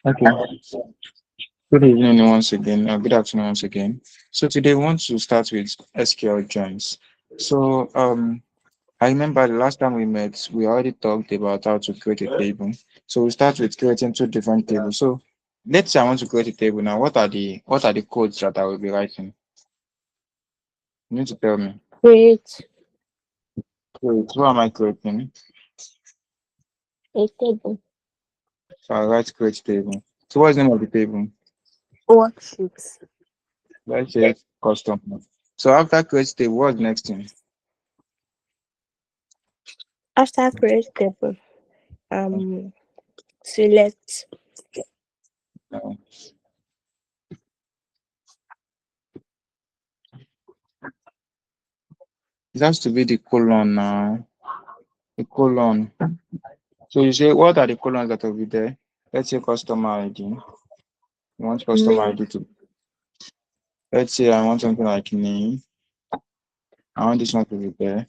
Okay. Good evening once again. Good afternoon once again. So today we want to start with SQL joins. So I remember the last time we met, we already talked about how to create a table. So we start with creating two different tables. So let's say I want to create a table now. What are the codes that I will be writing? You need to tell me. Create Great. What am I creating? a table. So I write create table. So what's the name of the table? Worksheets. Let's say custom. So after create table, what's the next thing? After create table, um, select. Uh, it has to be the colon now. The colon. So you say what are the columns that will be there? Let's say customer ID. You want customer Name. ID to, let's say I want something like name. I want this one to be there.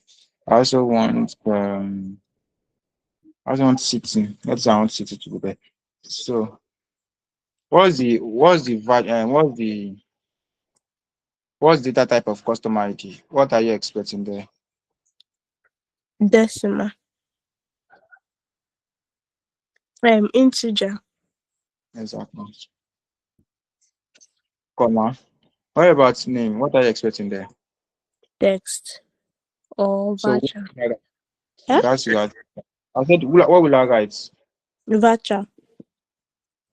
I also want city. Let's say I want city to be there. So what's the data type of customer ID? What are you expecting there? Decimal. Integer. Exactly. Comma. What about name? What are you expecting there? Text or So voucher. Eh? that's what I said. What will I write? Voucher.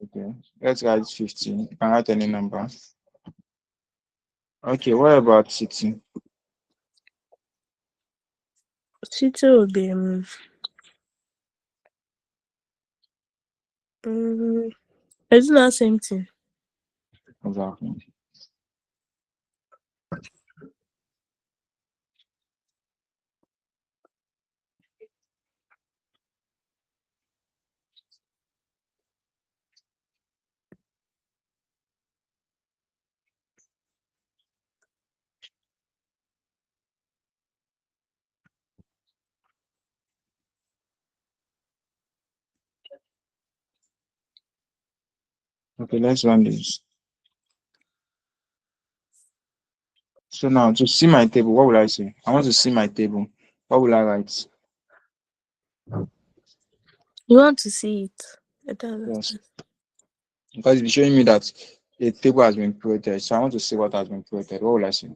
Okay, let's write 15. You can write any number. Okay, what about city? City will be it's not same thing. Exactly. Okay, let's run this. So now to see my table, what will I say? I want to see my table. What will I write? You want to see it. I don't Yes, understand. because it's showing me that a table has been created. So I want to see what has been created. What will I say?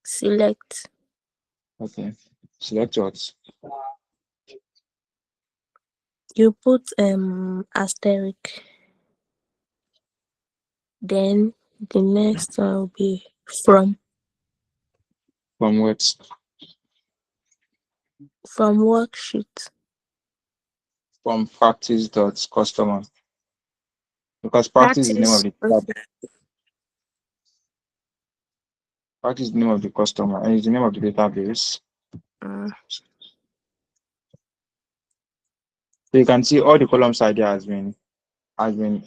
Select. Okay, select what? You put asterisk. Then the next one will be from From what? worksheet. From practice dot customer. Because practice is the name of Practice. the Okay. practice is the name of the customer and it's the name of the database. Mm. So you can see all the columns idea has been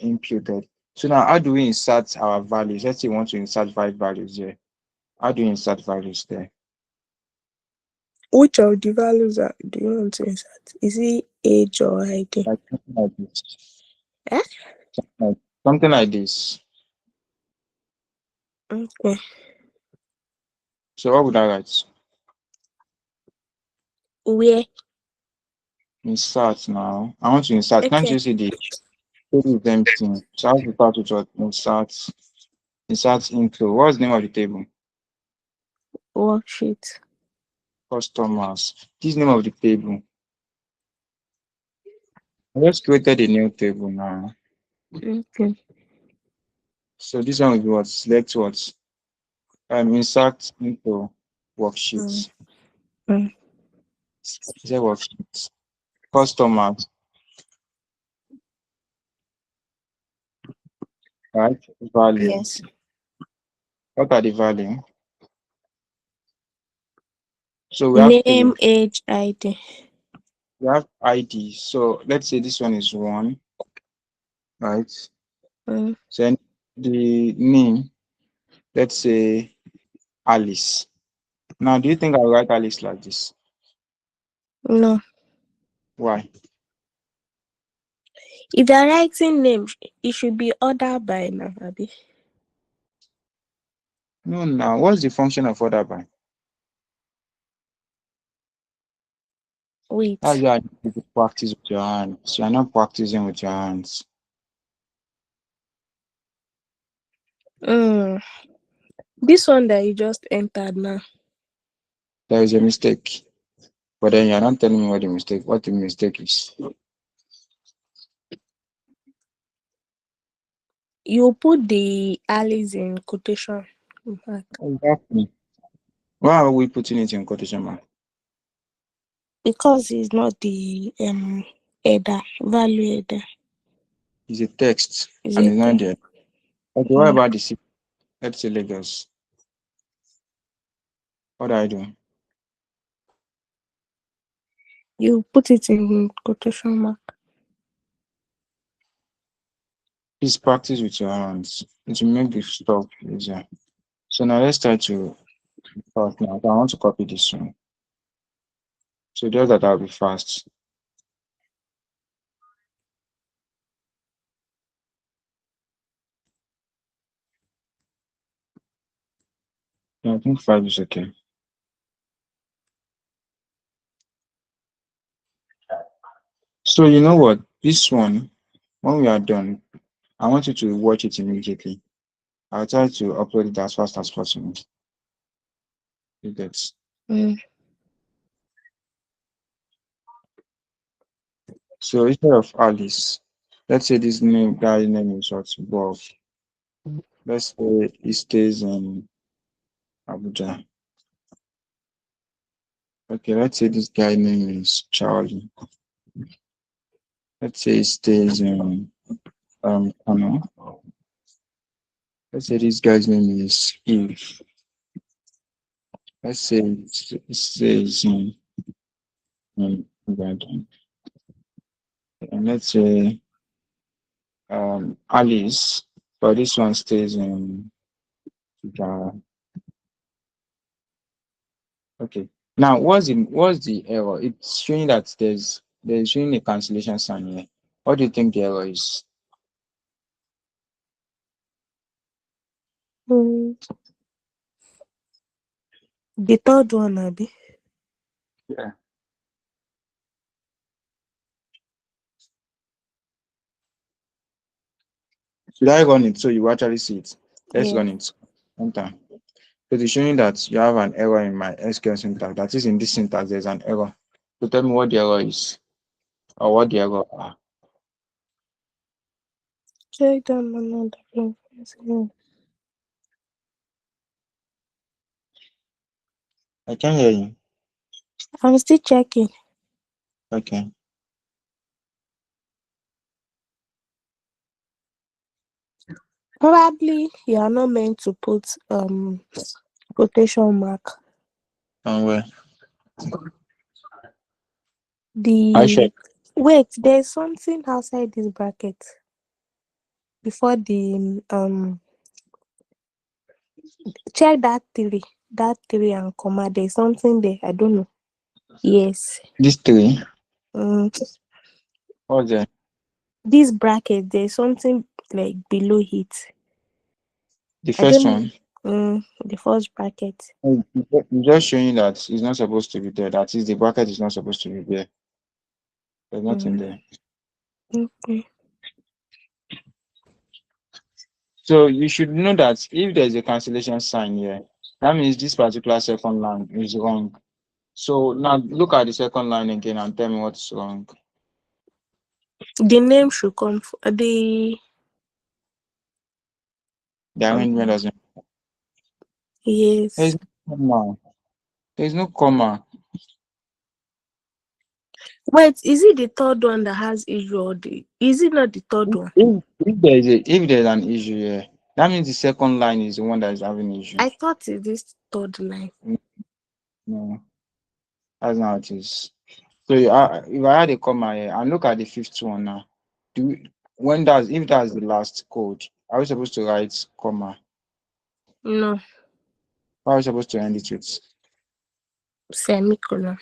imputed. So now how do we insert our values? Let's say we want to insert 5 values here. How do you insert values there? Which of the values do you want to insert? Is it age or ID? Like something like this. Eh? Something like this. Okay. So what would I write? Where? Insert now. I want to insert. Can't Okay. you see the table is empty? So I have to start with what? Insert into. What's the name of the table? Worksheet. Customers. This is the name of the table. I just created a new table now. Okay. So this one will be what? Select what? Insert into Mm. worksheets. Mm. Is that worksheets? Customers, right? Value. Yes. What are the value? So we have Name, three. age, ID. We have ID. So let's say this one is one, right? Mm. So then the name, let's say Alice. Now, do you think I'll write Alice like this? No. Why? If you're writing name, it should be ordered by now, Abi. No, now what's the function of order by? That's Wait. why you need to practice with your hands. You're not practicing with your hands. Mm. This one that you just entered now. There is a mistake. But then you're not telling me what the mistake is. You put the Alice in quotation mark Exactly. Why are we putting it in quotation mark? because it's not the header value header. It's a text Is and it it's not there? there. Okay, what Mm. about the city? Let's say Lagos. What do I do? You put it in quotation mark. Please practice with your hands. It will make the stuff easier. So now let's try to talk now. I want to copy this one. So just that I'll be fast. Yeah, I think 5 is okay. So you know what? This one, when we are done, I want you to watch it immediately. I'll try to upload it as fast as possible. You get. Mm. So instead of Alice, let's say this guy's name is what? Bob. Let's say he stays in Abuja. Okay, let's say this guy name is Charlie. Let's say he stays in Kano. Let's say this guy's name is Eve. Let's say it stays in Ibadan. And let's say Alice, but this one stays in Ghana. Okay. Now, what's the error? It's showing that there's showing a cancellation sign here. What do you think the error is? Mm. The third one, Abi. Yeah. Should I run it so you actually see it? Let's Yeah. run it. Enter. So it's showing that you have an error in my SQL syntax. That is in this syntax, there's an error. So tell me what the error is or what the error are. Check them another place. I can hear you. I'm still checking. Okay. Probably you are not meant to put quotation mark. And where? I sure. The wait, there's something outside this bracket before the check that three and comma. There's something there. I don't know. Yes. These three. Um, What's there? this bracket there's something like below it. The I first don't know. one. The first bracket. It's just showing that it's not supposed to be there. That is, the bracket is not supposed to be there. There's nothing Mm, there. okay. So you should know that if there's a cancellation sign here, that means this particular second line is wrong. So now look at the second line again and tell me what's wrong. The name should come for the The arrangement doesn't. There's yes. no comma. There's no comma. Wait, is it the third one that has issue or is it not the third one? If there's an issue here, that means the second line is the one that is having issue. I thought it is third line. No, that's not how it is. So if I had a comma here and look at the fifth one now, do when that's if that's the last code, are we supposed to write comma? No, What are we supposed to end it with? semicolon.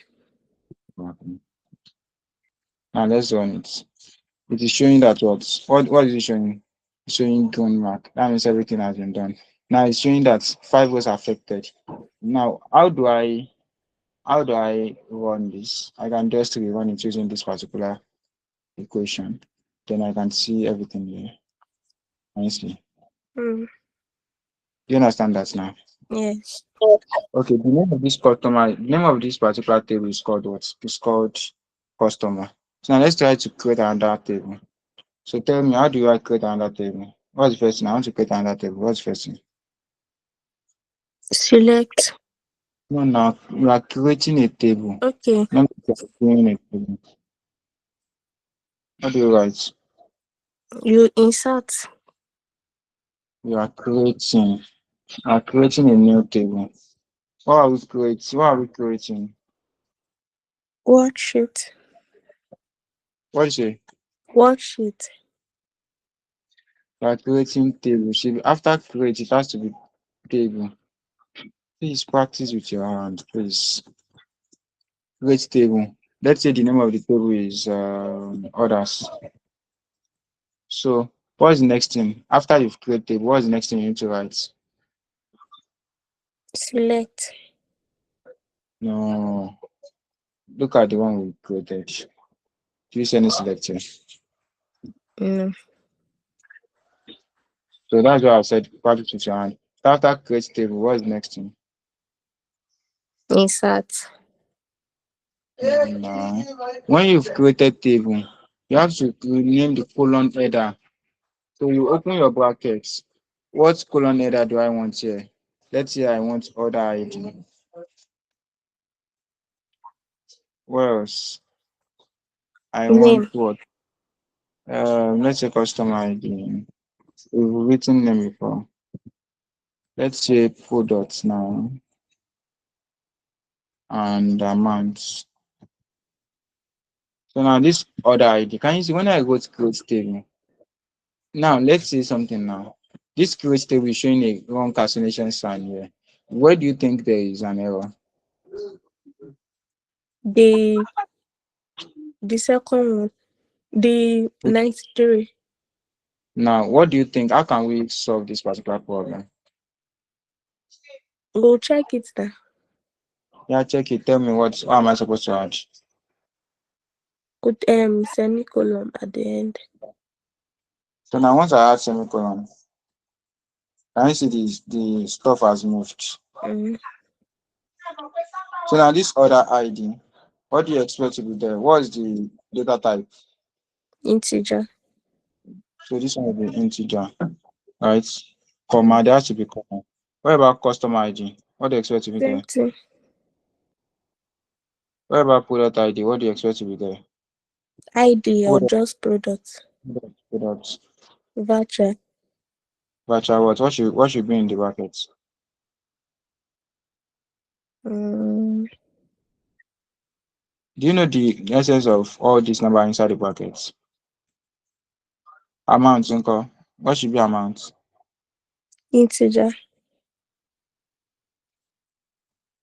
Okay. Now let's run it. It is showing that what is it showing? It's showing green mark. That means everything has been done. Now it's showing that 5 was affected. Now how do I run this? I can just rerun it using this particular equation. Then I can see everything here. Nicely. Mm, You understand that now? yes. Okay, the name of this particular table is called what? It's called customer. So now let's try to create another table. So tell me, how do I create another table? What's the first thing? I want to create another table. What's the first thing? Select. No, now you are creating a table. Okay. Not creating a table. What do you write? You insert You are creating. You are creating a new table. What are we creating? What are we creating? worksheet. What is it? Worksheet. You are creating table. See, after create, it has to be table. Please practice with your hand, please. Create table. Let's say the name of the table is orders. So what's the next thing? After you've created table, what's the next thing you need to write? Select. No. Look at the one we created. Do you see any selection? No. So that's why I said practice with your hand. After create table, what's the next thing? Insert. No. When you've created table, you have to rename the column header. So you open your brackets. What column header do I want here? Let's say I want order ID. What else? I want Name. what? Let's say customer ID. We've written them before. Let's say products now and amounts. So now this order ID, can you see when I go to create table? Now let's say something now. This create table is showing a wrong cancellation sign here. Where do you think there is an error? The the second one. The 93. Now, what do you think? How can we solve this particular problem? Go check it now. Yeah, check it. Tell me what am I supposed to add? Put semicolon at the end. So now once I add semicolon, can you see the stuff has moved? Mm. So now this order ID, what do you expect to be there? What is the data type? Integer. So this one will be integer, right? Comma, Mm. there has to be comma. What about customer ID? What do you expect to be Same there? thing. What about product ID? What do you expect to be there? ID or Product, just product. product, Voucher. virtual what should be in the brackets? Mm. Do you know the essence of all these number inside the brackets? Amount, Uncle. What should be amount? Integer.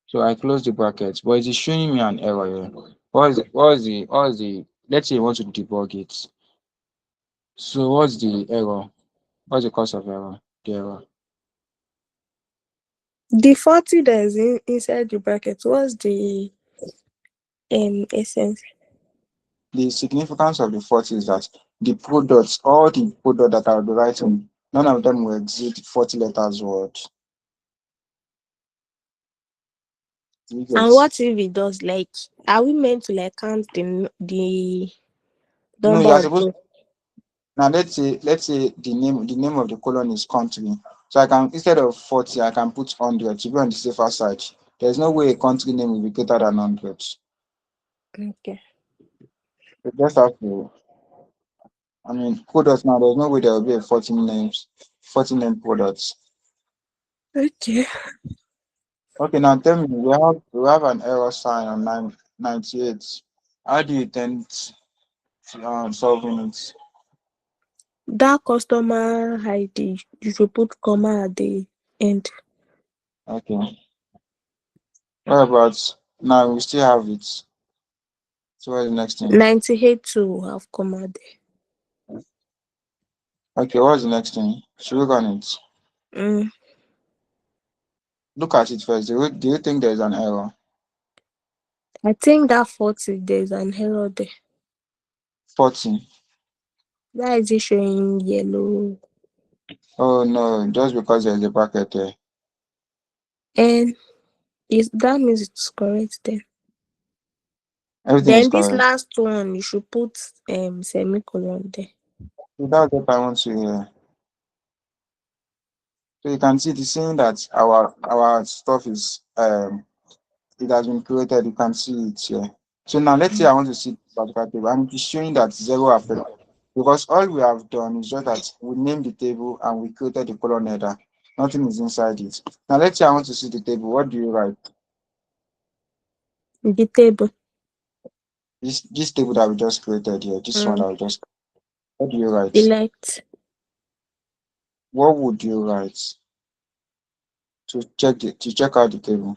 So I close the brackets, but it is showing me an error here. Let's say you want to debug it. So what's the error? What's the cause of error? The error. The 40 that is inside the bracket. What's the essence? The significance of the fault is that the products, all the products that I'll be writing, none of them will exceed 40 letters word. You And get? what if it does? Like, are we meant to like count the No, number you are of supposed rows? now let's say the name of the colon is country. So I can instead of 40, I can put 100 to be on the safer side. There's no way a country name will be greater than 100. Okay. You just have to products now, there's no way there will be a 14 names, 14 name products. Okay. Okay, now tell me, we have an error sign on 98. How do you intend solving it? That customer ID, you should put comma at the end. Okay. What about now we still have it. So what's the next thing? 98 to have comma there. Okay, what's the next thing? Should we run it? Mm, Look at it first. Do you think there's an error? I think that 40 there's an error there. 40. Why is it showing yellow? Oh no, just because there's a bracket there. And is that means it's correct then. Everything is Then this correct. last one you should put semicolon there. So that's what I want to hear. So you can see the saying that our stuff is it has been created. You can see it here. So now let's say I want to see this particular table and it is showing that zero affected. Because all we have done is just that we named the table and we created the column header. Nothing is inside it. Now let's say I want to see the table. What do you write? The table. This table that we just created here, this one Mm, that we just what do you write? select What would you write to check out the table?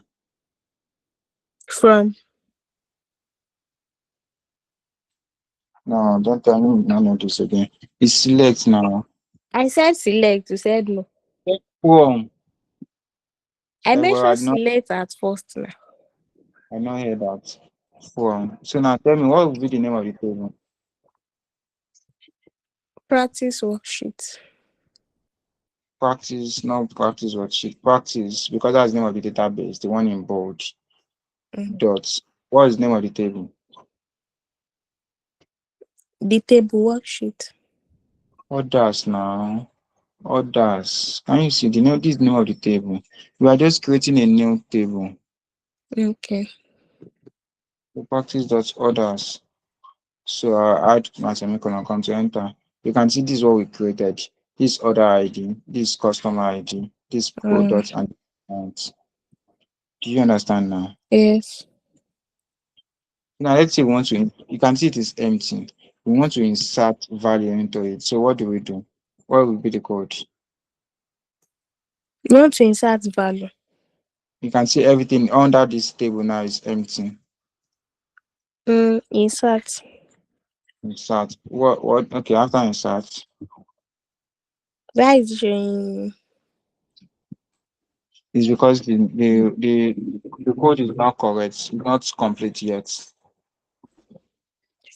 from. No, don't tell me none of this again. It's select now. I said select, you said no. From I I mentioned did not select at first now. I not hear that. From so now tell me what would be the name of the table? Practice worksheet. Practice, not practice worksheet. Practice because that's the name of the database, the one in bold. Mm. Dots. What is the name of the table? The table worksheet. Others now. Others. Can you see the name? This is the name of the table. We are just creating a new table. Okay. So practice dot others. So I'll add my semicolon, come to enter. You can see this is what we created. This order ID, this customer ID, this Mm, product and do you understand now? yes. Now let's say we want to you can see it is empty. We want to insert value into it. So what do we do? What will be the code? You want to insert value. You can see everything under this table now is empty. Insert Insert. What okay, after insert that is showing is because the code is not correct, not complete yet.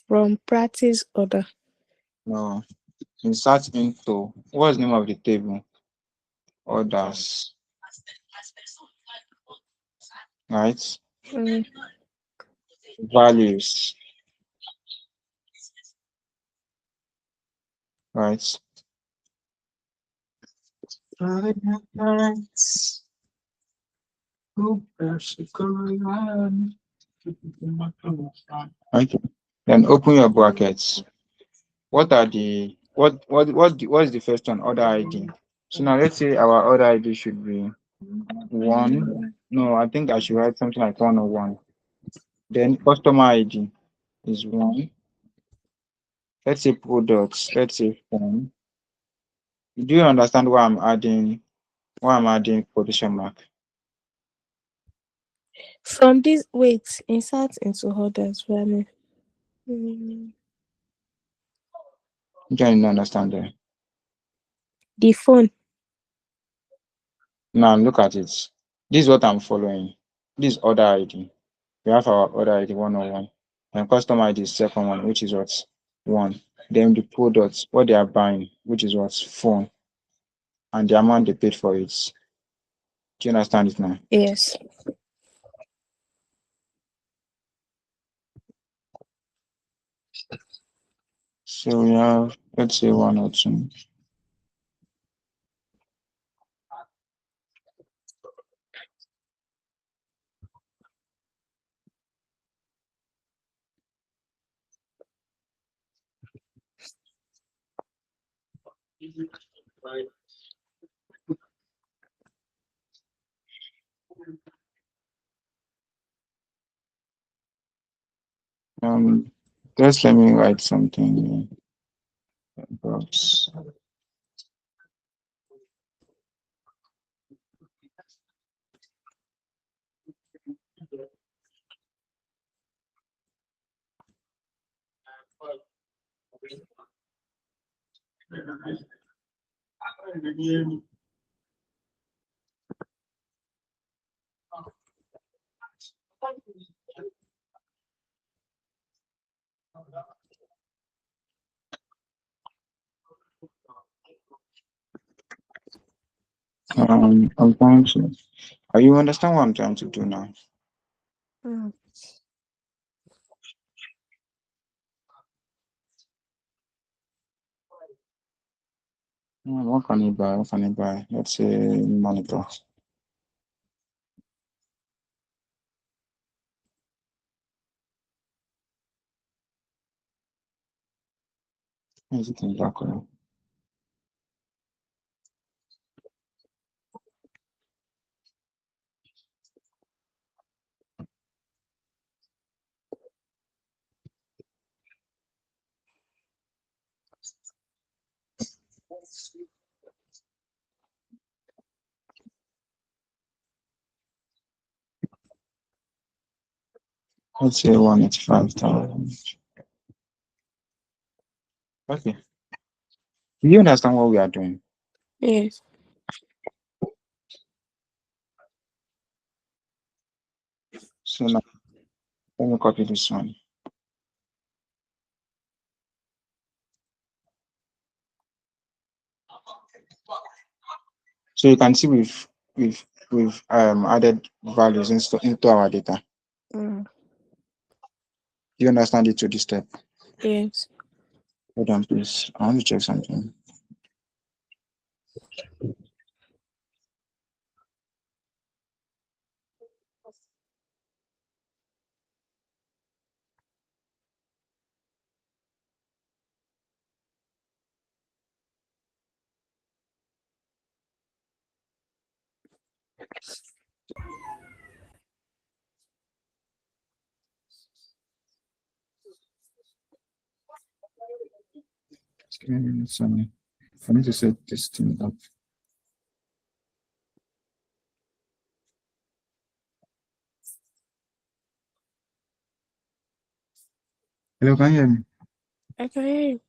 from practice order. No. Insert into what's the name of the table? Orders, right? Mm, Values, right? Okay. Then open your brackets. What are the what is the first one? Order ID. So now let's say our order ID should be one. No, I think I should write something like 101. Then customer ID is one. Let's say products. Let's say phone. Do you understand why I'm adding quotation mark? from this wait, insert into others value. Mm, You don't understand that. the phone. Now look at it. This is what I'm following. This order ID. We have our order ID 101. And customer ID is second one, which is what? One. Then the products, what they are buying, which is what? Phone. And the amount they paid for it. Do you understand it now? Yes. So we have, let's say 102. Um, just let me write something about I'm trying to. You understand what I'm trying to do now? Mm. What can you buy? What can you buy? Let's say monitor. Is it in black color? Let's say 185,000. Okay. Do you understand what we are doing? Yes. So now let me copy this one. So you can see we've added values into our data. Mm. Do you understand it to this step? Yes. Hold on, please. I want to check something. Okay, sorry. I need to set this thing up. Hello, can you hear me? I can hear you.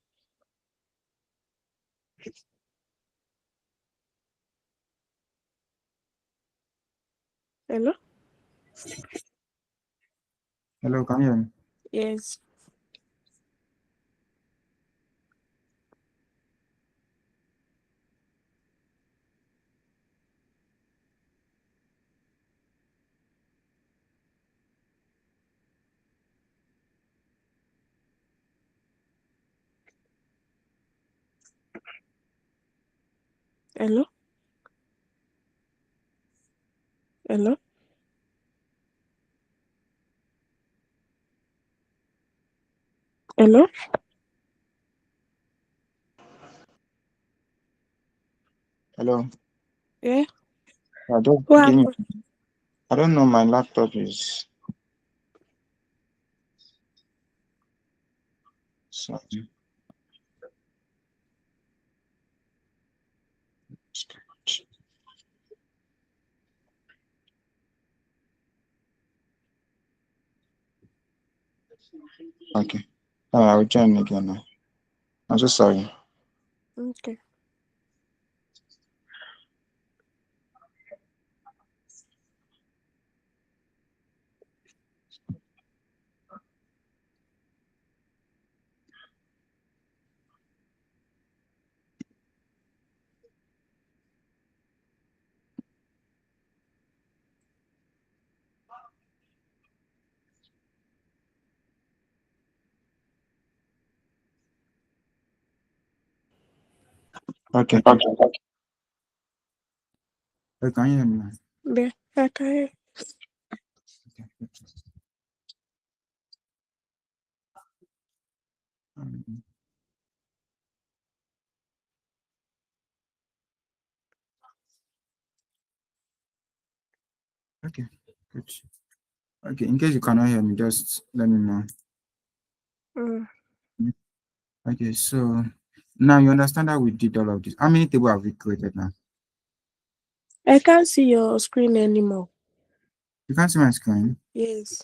Hello? Hello, can you hear me? Yes. Hello? Hello? Hello? Hello. Yeah. Just What give me. happened? I don't know. My laptop is. Sorry. Okay. I will join again now. I'm so sorry. Okay. Okay. Okay. Hey, can you hear me now? Yeah. I can hear you. Okay. Um, okay. Good. Okay. In case you cannot hear me, just let me know. Mm. Okay. So now you understand how we did all of this. How many tables have we created now? I can't see your screen anymore. You can't see my screen. Yes.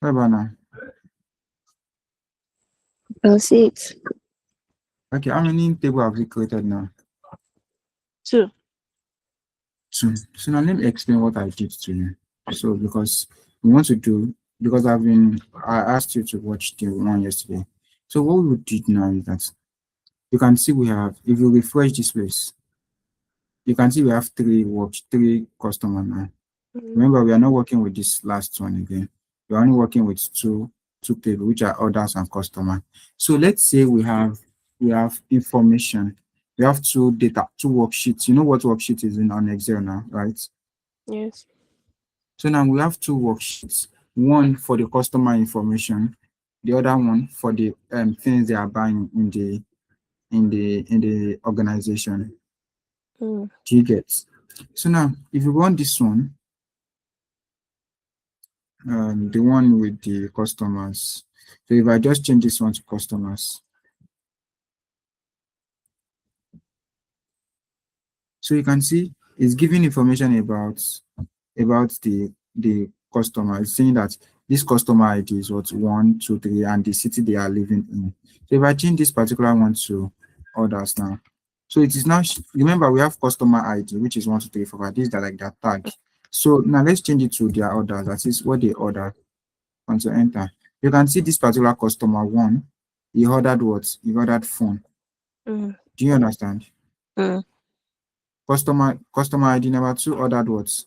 What about now? I'll see it. Okay, how many table have we created now? Two. Two. So now let me explain what I did to you. So because we want to do, because I asked you to watch the one yesterday. So what we did now is that you can see we have, if you refresh this place, you can see we have three customers now. Mm. Remember, we are not working with this last one again. We're only working with two tables, which are orders and customer. So let's say we have information. We have two worksheets. You know what worksheet is in on Excel now, right? Yes. So now we have two worksheets. One for the customer information, the other one for the things they are buying in the organization. Mm. Do you get? So now, if you want this one, the one with the customers. So if I just change this one to customers, so you can see it's giving information about the customer. It's saying that this customer ID is what 1, 2, 3, and the city they are living in. So if I change this particular one to others now, so it is now remember we have customer ID, which is 1, 2, 3, 4, 5. These are like their tag. So now let's change it to their orders. That is what they order. Once you enter, you can see this particular customer one, he ordered what? He ordered phone. Mm. Do you understand? Mm. Customer ID number two ordered what?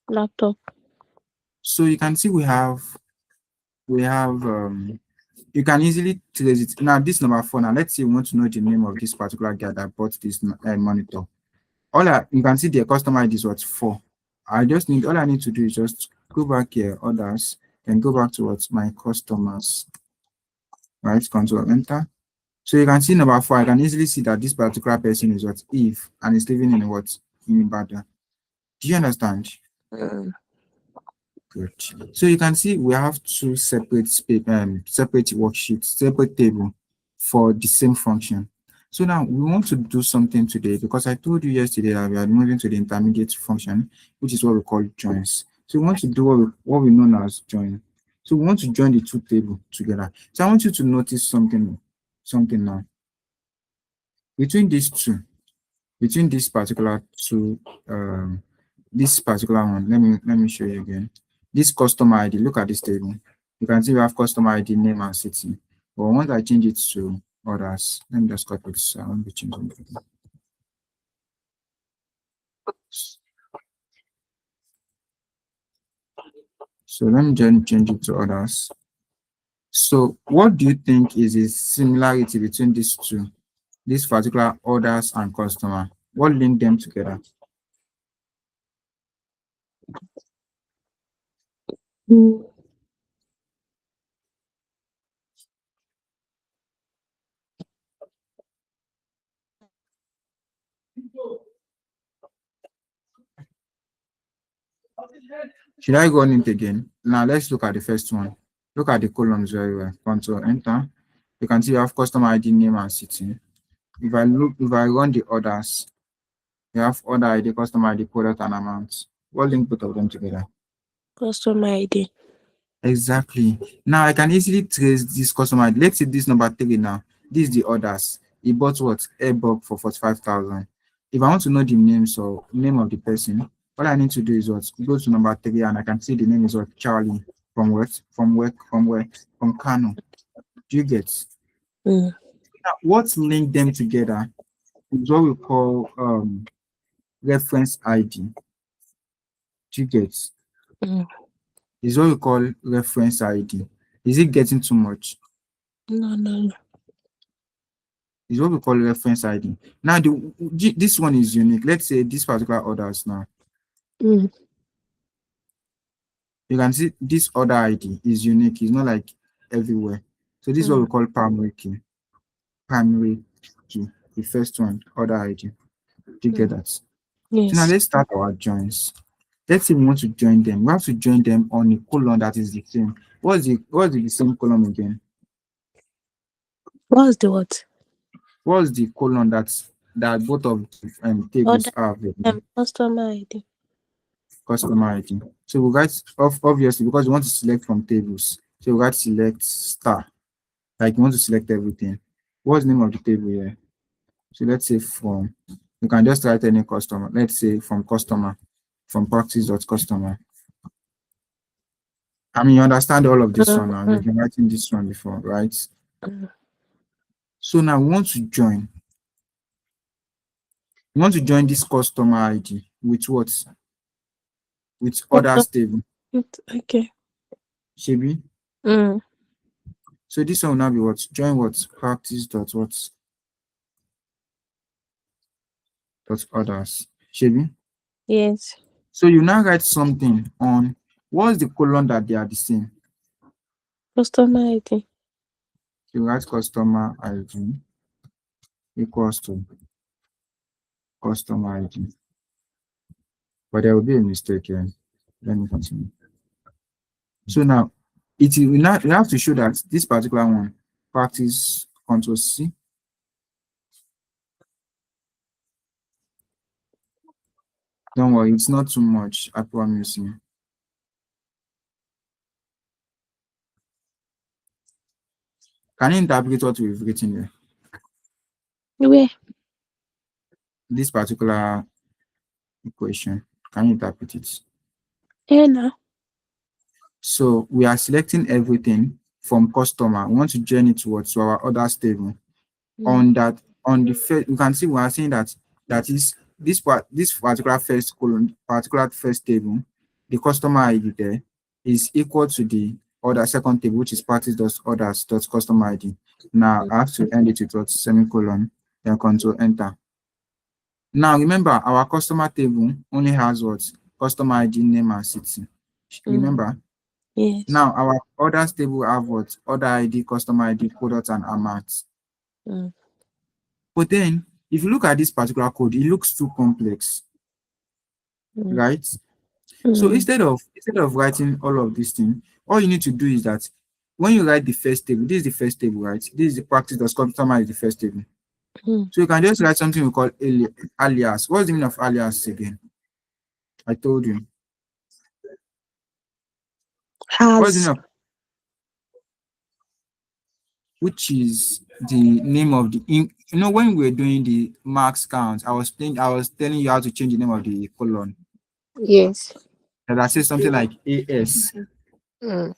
Laptop. So you can see we have you can easily trace it. Now this number four. Now let's say we want to know the name of this particular guy that bought this monitor. You can see the customer ID is what 4. All I need to do is just go back here, orders, and go back to what my customers. Right, control enter. So you can see number 4. I can easily see that this particular person is what Eve and is living in what in Ibadan. Do you understand? Mm. Good. So you can see we have two separate worksheets, separate table for the same function. So now we want to do something today because I told you yesterday that we are moving to the intermediate function, which is what we call joins. So we want to do what we know as join. So we want to join the two tables together. So I want you to notice something now. Between these two, between this particular one, let me show you again. This customer ID, look at this table. You can see we have customer ID, name and city. But once I change it to others, let me just copy it. So I won't be changing it. So let me just change it to others. So what do you think is the similarity between these two, this particular orders and customer? What link them together? Mm. Should I go on it again? Now let's look at the first one. Look at the columns very well. Control enter. You can see you have customer ID, name and city. If I run the orders, you have order ID, customer ID, product and amount. What link both of them together? Customer ID. Exactly. Now I can easily trace this customer ID. Let's see this number 3 now. This is the orders. He bought what? Airbug for 45,000. If I want to know the name of the person, all I need to do is what? Go to number 3 and I can see the name is what? Charlie. From what? From where? From Kano. Do you get? Mm. Now, what link them together is what we call reference ID. Do you get? Mm. Is what we call reference ID. Is it getting too much? No, no, no. Is what we call reference ID. Now, this one is unique. Let's say this particular orders now. Mm. You can see this order ID is unique. It's not like everywhere. So this is what we Mm. call primary key. Primary key. The first one, order ID. Do you get Mm. that? So now Yes. let's start our joins. Let's say we want to join them. We have to join them on a column that is the same. What's the same column again? What's the what? What's the column that both of the tables Order are available? customer ID. customer ID. So we write off obviously because we want to select from tables. So we write select star. Like you want to select everything. What's the name of the table here? So let's say from, you can just write any customer. Let's say from customer, from practice.customer. I mean, you understand all of this one Mm, now. You've mm, been writing this one before, right? mm. So now we want to join. We want to join this customer ID with what? With Custom- others table. Okay. Shebi. Mm, So this one will now be what? Join what? Practice dot what? Dot others. Shebi. yes. So you now write something on what's the colon that they are the same. Customer ID. You write customer ID equals to customer ID. But there will be a mistake here. Let me continue. So now it will now you have to show that this particular one practice control C. Don't worry, it's not too much, I promise you. Can you interpret what we've written here? Where? This particular equation. Can you interpret it? Here now. So we are selecting everything from customer. We want to join it towards our others table. Mm, On that, on the first, you can see we are saying that that is this part, this particular first column, particular first table, the customer ID there is equal to the other second table, which is practice dot others dot customer ID. Now mm, I have to end it with what semicolon, then control enter. Now remember our customer table only has what customer ID, name and city. mm. Remember. Yes. Now our others table have what order ID, customer ID, product and amount. Mm, But then if you look at this particular code, it looks too complex, mm, right? So mm, instead of writing all of these things, all you need to do is that when you write the first table, this is the first table, right? This is the practice dot customer is the first table. mm. So you can just write something we call alias. What's the meaning of alias again? I told you. What's the Has. meaning of which is the name of the when we were doing the max count, I was telling you how to change the name of the colon. Yes. And I said something like AS. Mm,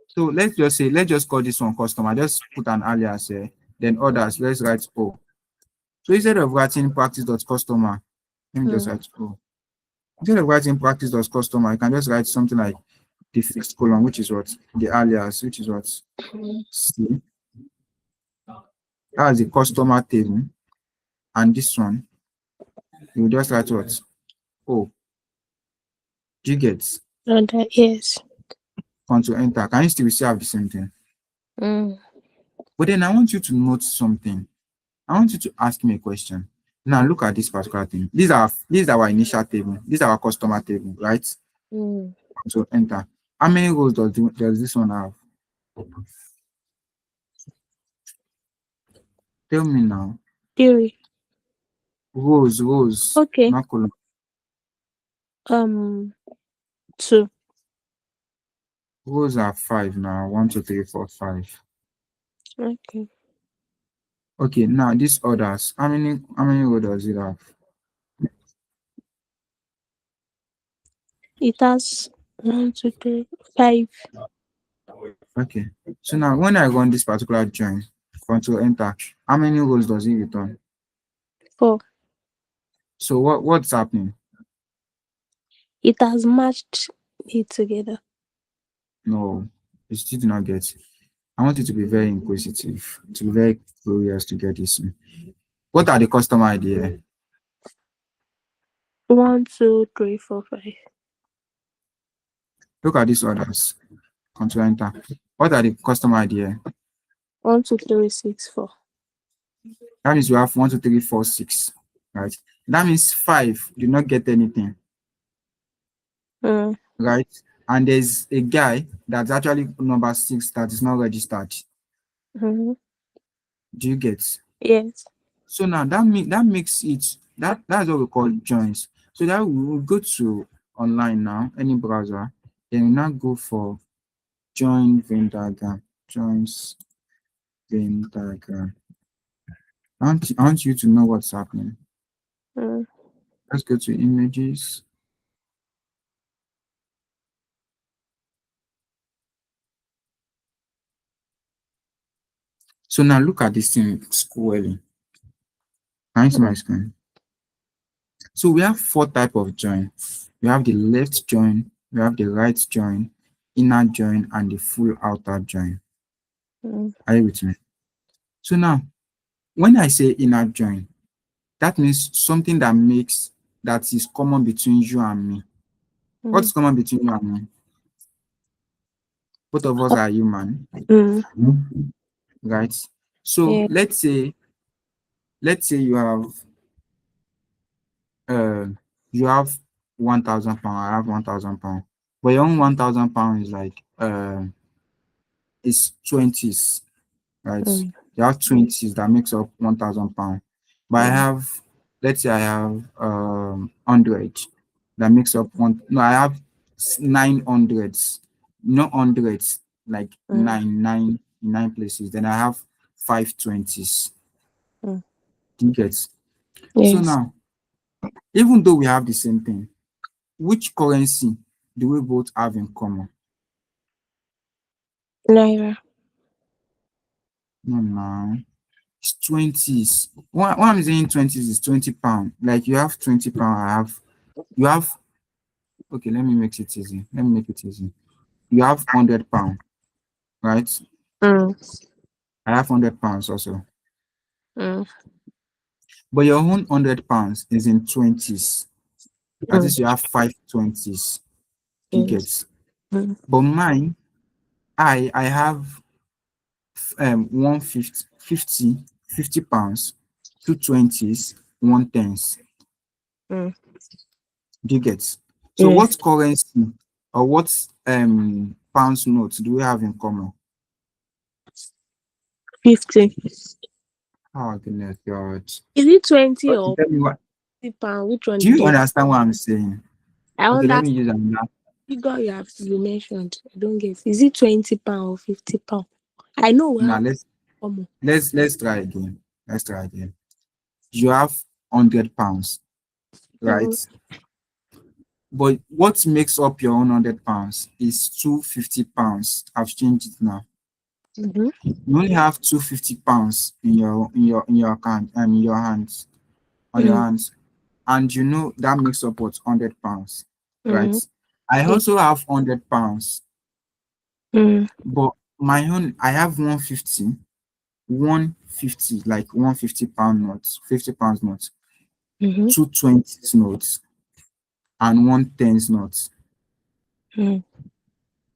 So let's just call this one customer. Just put an alias here. Then others, let's write O. So instead of writing practice.customer, let me just mm, write O. Instead of writing practice.customer, you can just write something like the fixed colon, which is what? The alias, which is what? mm, C. That's the customer table. And this one, you will just write what? O. Do you get? other, yes. Control enter. Can you still see have the same thing? Mm, But then I want you to note something. I want you to ask me a question. Now look at this particular thing. These are our initial table. These are our customer table, right? mm. So enter. How many rows does this one have? Tell me now. Theory. Rows, Okay. not column. Um, two. Rows are five now. One, two, three, four, five. Okay. Okay, now these others. How many rows does it have? It has one, two, three, five, Okay. So now when I run this particular join, control enter, how many rows does it return? four. So what's happening? It has matched it together. No, you still do not get. I want you to be very inquisitive, to be very curious to get this. What are the customer ID here? One, two, three, four, five. Look at these orders. Control enter. What are the customer ID here? One, two, three, six, four. That means you have 1, 2, 3, 4, 6. Right? That means 5 did not get anything. Mm, Right? And there's a guy that's actually number 6 that is not registered. mm. Do you get? Yes. So now that makes it that's what we call joins. So that we will go to online now, any browser, then we now go for join Venn diagram. Joins Venn diagram. I want you to know what's happening. Mm. Let's go to images. So now look at this thing squarely. Can you see my Mm. screen? So we have four type of join. We have the left join, we have the right join, inner join, and the full outer join. Mm. Are you with me? So now, when I say inner join, that means something that is common between you and me. Mm. What's common between you and me? Both of us are human, Mm. right? So Yeah. let's say uh you have 1,000 pound, I have 1,000 pound, but your own 1,000 pound is like is 20s, right? Mm. You have 20s that makes up 1,000 pound. But I Mm. have, let's say I have 100 that makes up one. No, I have 900s, not hundreds, like Mm. nine places. Then I have 520s. Mm. Do you get? So Yes. now, even though we have the same thing, which currency do we both have in common? Naira. No, no. It's 20s. What I'm saying 20s is 20 pound. Like you have 20 pound, you have okay, let me make it easy. Let me make it easy. You have 100 pound, right? Mm. I have 100 pounds also. Mm. But your own 100 pounds is in 20s. That Mm. is, you have 520s. Do you Yes. get? Mm. But mine, I have 150 50 pounds, 220s, 110s. Mm. Do you get? So Yes. what currency or what pounds notes do we have in common? 50. Oh goodness God. Is it 20 Okay, or tell me what. 50 pound? Which one Do did you you? understand what I'm saying? I Okay, let me understand use another. the figure you mentioned. I don't get. Is it 20 pound or 50 pound? I know we Now have common. let's try again. Let's try again. You have 100 pounds, right? Mm. But what makes up your own 100 pounds is 250 pounds. I've changed it now. Mm-hmm. You only have 250 pounds in your account and in your hands on your Mm. hands, and you know that makes up what 100 pounds, right? Mm-hmm. I Yeah. also have 100 pounds, Mm. but my own I have 150, like 150 pound notes, 50 pounds notes, Mm-hmm. 220s notes, and 110s notes. Mm.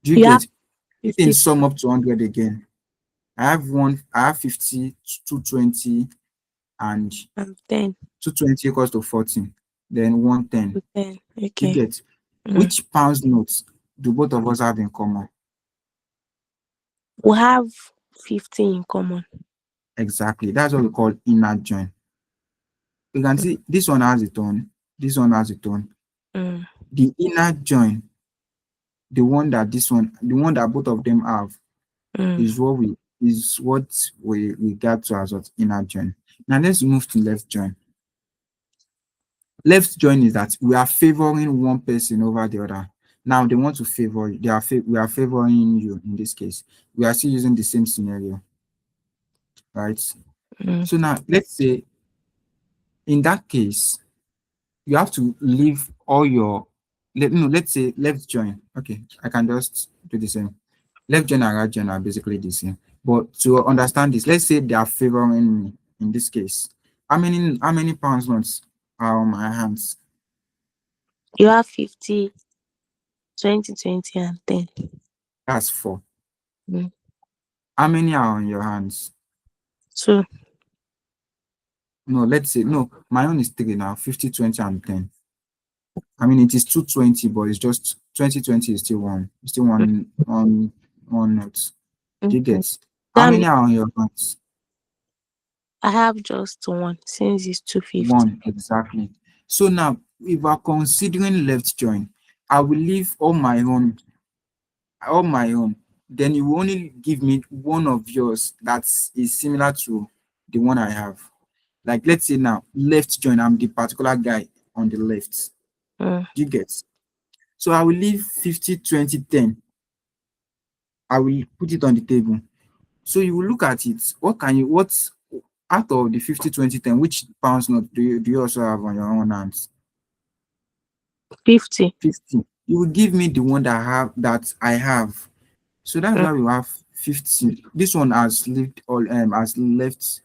Do you You have get? It in 50 sum up to 100 again. I have 50, 220, and and 10 220 equals to 14, then 110. to 10. Do you Okay. get? Mm. Which pounds notes do both of us have in common? We have 50 in common. Exactly. That's what we call inner join. You can see this one has a tone, this one has a tone. Mm. The inner join, the one that both of them have, Mm. is what we got to as what inner join. Now let's move to left join. Left join is that we are favoring one person over the other. Now they want to favor you. We are favoring you in this case. We are still using the same scenario, right? Mm. So now let's say in that case, you have to leave all your no, let's say left join. Okay, I can just do the same. Left join and right join are basically the same. But to understand this, let's say they are favoring me in this case. How many pounds notes are on my hands? You have 50, 20, 20, and 10. That's four. Mm. How many are on your hands? So, No, let's say no, my own is three now, 50, 20, and 10. I mean it is 220, but it's just 2020 is still one. It's still mm, one note. Do you okay. get? How That many means are on your hands? I have just one since it's 250. One, exactly. So now if we're considering left join, I will leave all my own. Then you will only give me one of yours that is similar to the one I have. Like let's say now, left join, I'm the particular guy on the left. Mm. Do you get? So I will leave 50, 20, 10. I will put it on the table. So you will look at it. What out of the 50, 20, 10? Which pounds note do you also have on your own hands? 50. 50. You will give me the one that I have. So that's Mm. why we have 50. This one has left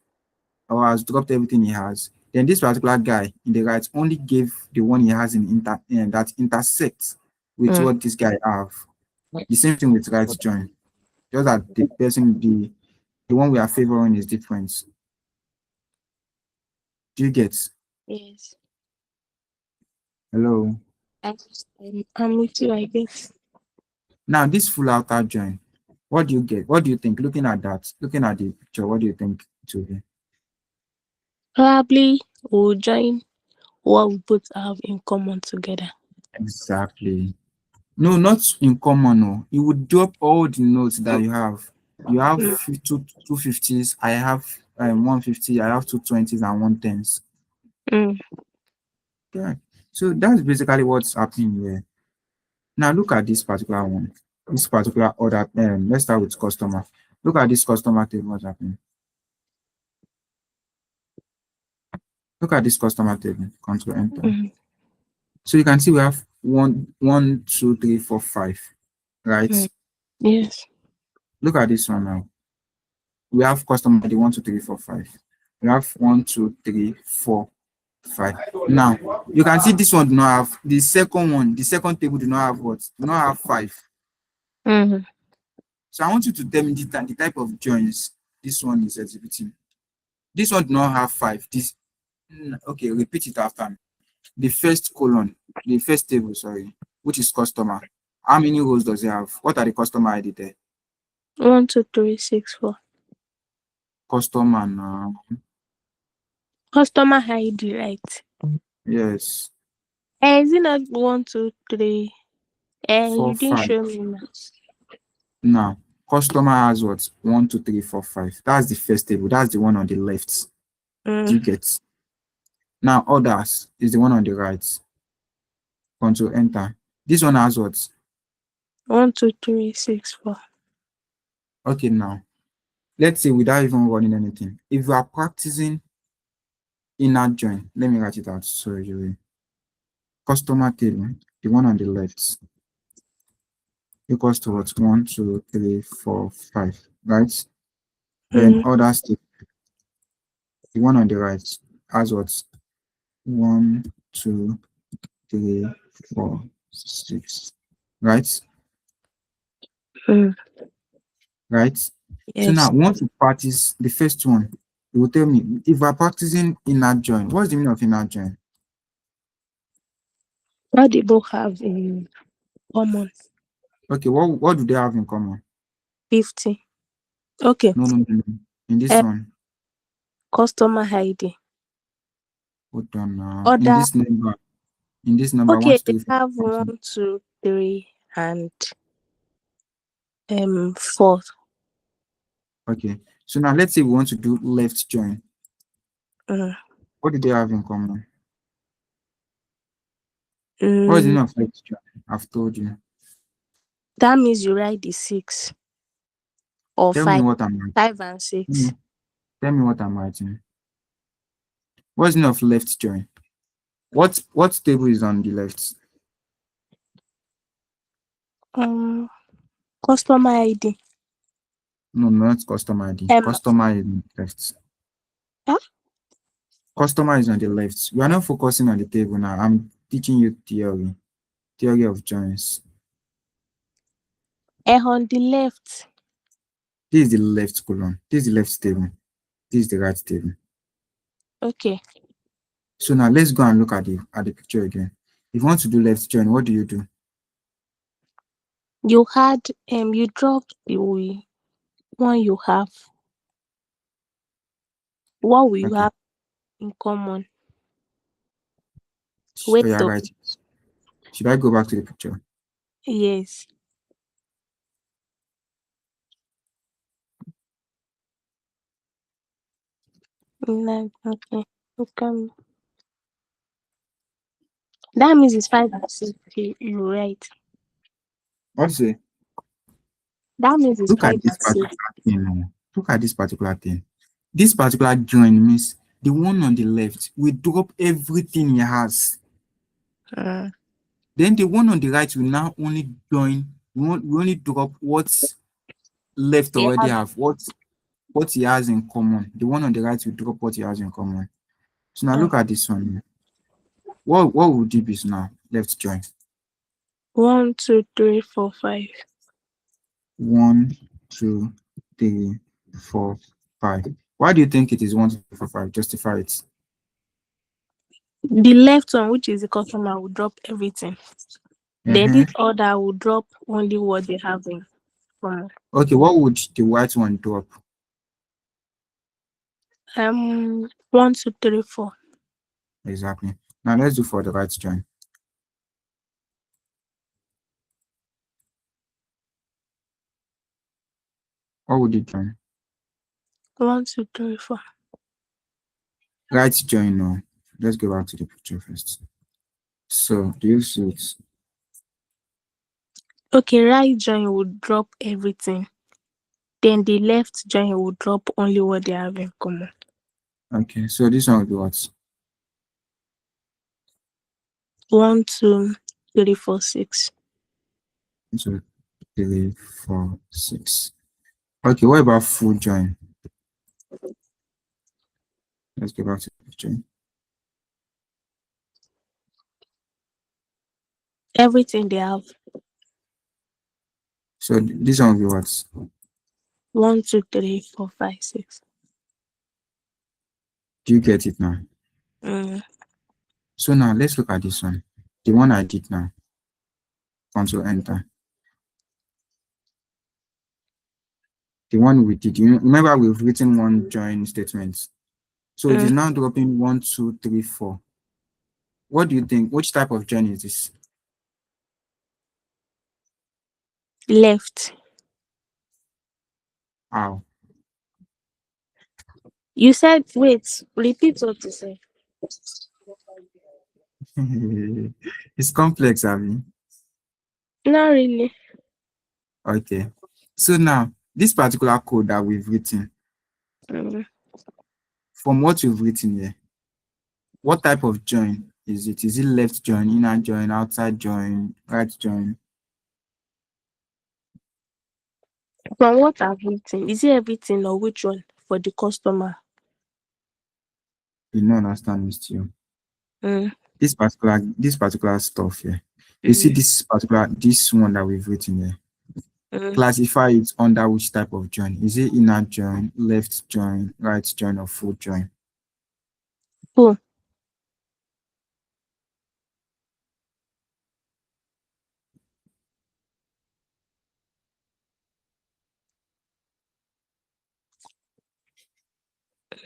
or has dropped everything he has. Then this particular guy in the right only gave the one he has that intersects with Mm. what this guy have. The same thing with right join. Just that the one we are favoring is different. Do you get? Yes. Hello. I'm with you, I guess. Now this full outer join. What do you get? What do you think? Looking at that, looking at the picture, what do you think it will be? Probably we'll join what we both have in common together. Exactly. No, not in common. No, you would drop all the notes that you have. You have Mm. two fifties. I have 150. I have two twenties and one tens. Mm. Yeah. So that's basically what's happening here. Now look at this particular one. This particular order. Let's start with customer. Look at this customer table. What's happening? Look at this customer table. Control enter. Mm. So you can see we have one, two, three, four, five. Right. Mm. Yes. Look at this one now. We have customer ID 1, 2, 3, 4, 5. We have 1, 2, 3, 4, 5. Now you can see this one do not have the second one. The second table do not have what? Do not have 5. Mm. So I want you to tell me the type of joins this one is exhibiting. This one do not have 5. Okay, repeat it after me. The first column, the first table, sorry, which is customer. How many rows does it have? What are the customer ID there? 1, 2, 3, 6, 4. Customer now. Customer ID, right? Yes. Is it not 1, 2, 3? Four, You didn't five. show me now. Now, customer has what? 1, 2, 3, 4, 5. That's the first table. That's the one on the left. Do Mm. you get? Now, others is the one on the right. Control enter. This one has what? 1, 2, 3, 6, 4. Okay, now, let's say without even running anything. If you are practicing inner join, let me write it out. Sorry, customer table, the one on the left, equals to what? 1, 2, 3, 4, 5, right? Then Mm. others, the one on the right, has what? 1, 2, 3, 4, 6, right? Mm. Right? So Yes. now, once you practice the first one, you will tell me if we're practicing inner join, what's the meaning of inner join? What they both have in common? Okay, what do they have in common? 50. Okay. No, no, no, no. In this Uh, one, Customer ID. hold on now. Other. In this number, one, Okay, two, they three, four, have something. 1, 2, 3, and 4. Okay. So now let's say we want to do left join. Mm. What do they have in common? What is the Mm. meaning of left join? I've told you. That means you write the 6 or Tell me 5. what I'm writing. 5 and Tell 6. me, tell me what I'm writing. What's the meaning of left join? What table is on the left? Um, Customer ID. No, not customer ID. Um, Customer is on the left. ah, Customer is on the left. You are not focusing on the table now. I'm teaching you theory of joins. on the left. This is the left column. This is the left table. This is the right table. Okay. So now let's go and look at the picture again. If you want to do left join, what do you do? You dropped the one you have. What will you Okay. have in common? Oh Wait yeah, though. right. Should I go back to the picture? Yes. Like, okay. Okay. That means it's 5 and 6. You're right. What say? That means it's Look at five this and particular six. thing. Look at this particular thing. This particular join means the one on the left will drop everything he has. Mm. Then the one on the right will now only join. We only drop what's left They already have have. What he has in common. The one on the right will drop what he has in common. So now mm, look at this one. What would it be now? Left join. 1, 2, 3, 4, 5. One, two, three, four, five. Why do you think it is one, two, three, four, five? Justify it. The left one, which is the customer, will drop everything. Then Uh-huh. this other will drop only what they have in common. Okay, what would the white one drop? 1, 2, 3, 4. Exactly. Now let's do for the right join. What would it join? 1, 2, 3, 4. Right join now. Let's go back to the picture first. So do you see it? Okay, right join will drop everything. Then the left join will drop only what they have in common. Okay, so this one will be what? 1, 2, 3, 4, 6. Two, three, four, six. Okay, what about full join? Let's go back to the picture. Everything they have. So this one will be what? 1, 2, 3, 4, 5, 6. Do you get it now? Mm. So now let's look at this one. The one I did now. Control enter. The one we did. You remember we've written one join statement. So it is Mm. now dropping one, two, three, four. What do you think? Which type of join is this? Left. How? You said, wait, repeat what you said. It's complex, I mean. Not really. Okay. So now, this particular code that we've written, Mm. from what you've written here, what type of join is it? Is it left join, inner join, outside join, right join? From what I've written, is it everything or which one for the customer? You don't understand me still. Mm. This particular stuff here. You see Mm. this one that we've written here. Mm. Classify it under which type of join. Is it inner join, left join, right join, or full join? Cool.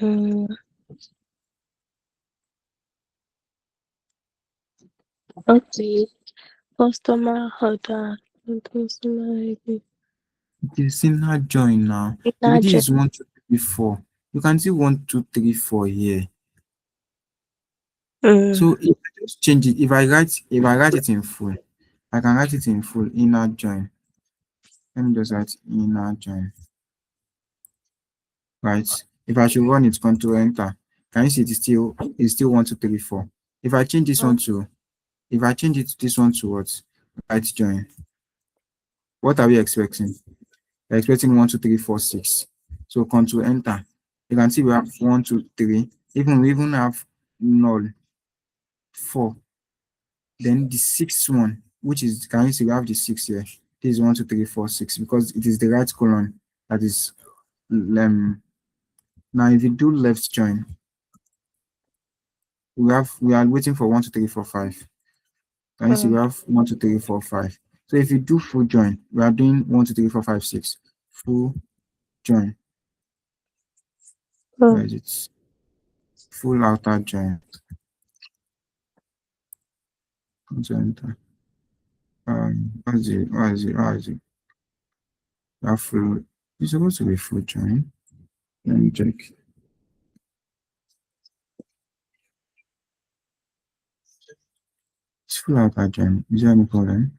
Mm. Okay. Customer order. Customer ID. It is inner join now. If Inner this join. is one, two, three, four, you can see one, two, three, four here. Mm. So if I just change it, if I write it in full, I can write it in full inner join. Let me just write inner join. Right. If I should run it, control enter. Can you see it's still one, two, three, four. If I change this one to if I change it to this one to what? Right join. What are we expecting? We're expecting one, two, three, four, six. So control enter. You can see we have one, two, three. We even have null, four. Then the sixth one, which is, can you see we have the six here? This is one, two, three, four, six, because it is the right column that is now if you do left join, we are waiting for one, two, three, four, five. Can you see we Mm. have one, two, three, four, five. So if you do full join, we are doing one, two, three, four, five, six. Full join. Where Mm. is it? Full outer join. Control enter. What is it? That full. It's supposed to be full join. Let me check. It's full out join. Is there any problem?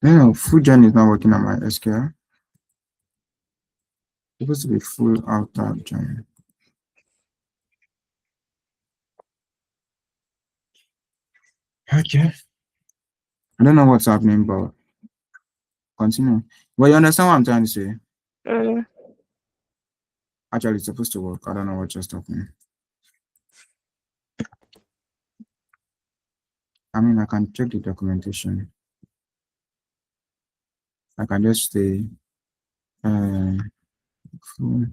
No, full join is not working on my SQL. It's supposed to be full outer join. Okay. I don't know what's happening, but continue. But you understand what I'm trying to say? Mm. Actually, it's supposed to work. I don't know what just happened. I mean, I can check the documentation. I can just say, full.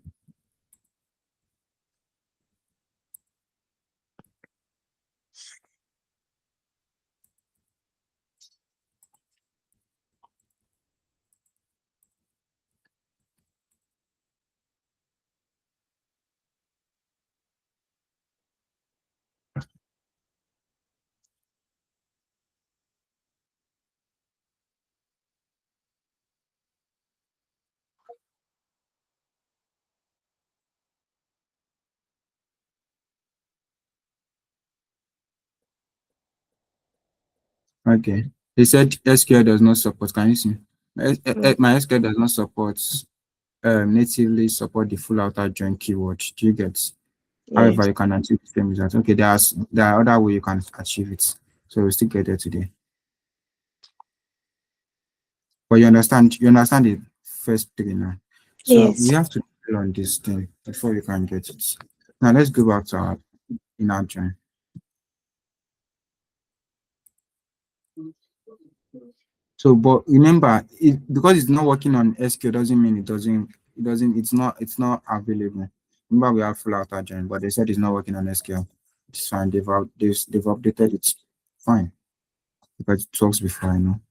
Okay. They said SQL does not support. Can you see? Mm. My SQL does not support natively support the full outer join keyword. Do you get? However, Yes. you can achieve the same result. Okay, there are other way you can achieve it. So we'll still get there today. But you understand the first three now. So we Yes. have to learn this thing before you can get it. Now let's go back to our inner join. So, but remember, because it's not working on SQL doesn't mean it's not available. Remember, we have full outer join, but they said it's not working on SQL. It's fine. They've updated it. Fine, because it works before I know.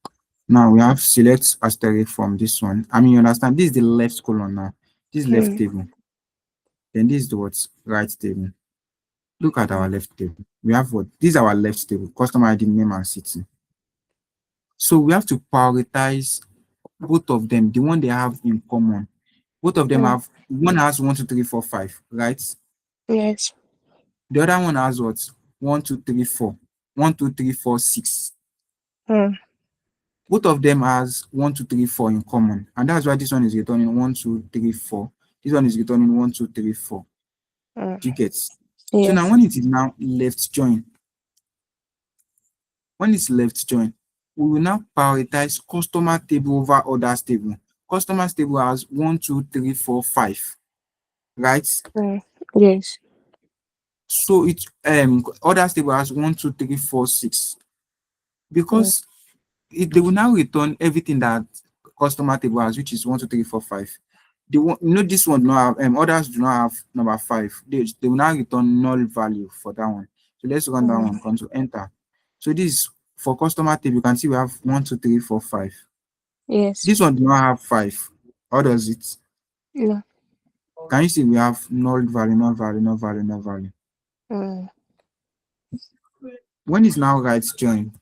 Now we have select asterisk from this one. I mean, you understand? This is the left column now. This left Mm. table. Then this is the what right table. Look at our left table. We have what? This is our left table. Customer ID, name, and city. So we have to prioritize both of them, the one they have in common. Both of them Mm. have one has 1, 2, 3, 4, 5, right? Yes. The other one has what? 1, 2, 3, 4. 1, 2, 3, 4, 6. Mm. Both of them has 1, 2, 3, 4 in common. And that's why this one is returning 1, 2, 3, 4. This one is returning 1, 2, 3, 4. Mm. Do you get? So now Yes. when it is now left join, when it's left join, we will now prioritize customer table over others table. Customers table has 1, 2, 3, 4, 5, right? Mm. Yes. So it others table has 1, 2, 3, 4, 6. Mm. Because they will now return everything that customer table has, which is 1, 2, 3, 4, 5. The one, this one do not have others do not have number 5. They will now return null value for that one. So let's run that Mm. one. Control enter. So this for customer table, you can see we have 1, 2, 3, 4, 5. Yes. This one do not have 5. How does it? No. Can you see we have null value, null value, null value, null value? Mm. When it's now right join,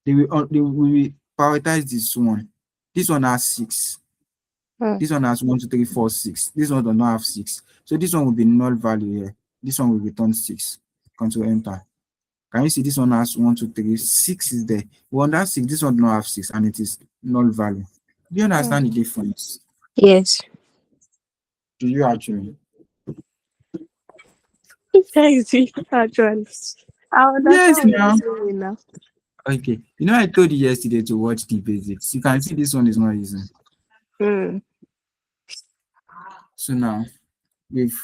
they will prioritize this one. This one has 6. Mm. This one has 1, 2, 3, 4, 6. This one does not have 6. So this one will be null value here. This one will return 6. Control enter. Can you see this one has 1, 2, 3, 6 is there. Well, that 6, this one does not have 6, and it is null value. Do you Mm. understand the difference? Yes. Do you actually? Easy, actually. I understand Yes, what you're now. saying now. Okay. I told you yesterday to watch the basics. You can see this one is not easy. Mm. So now, we've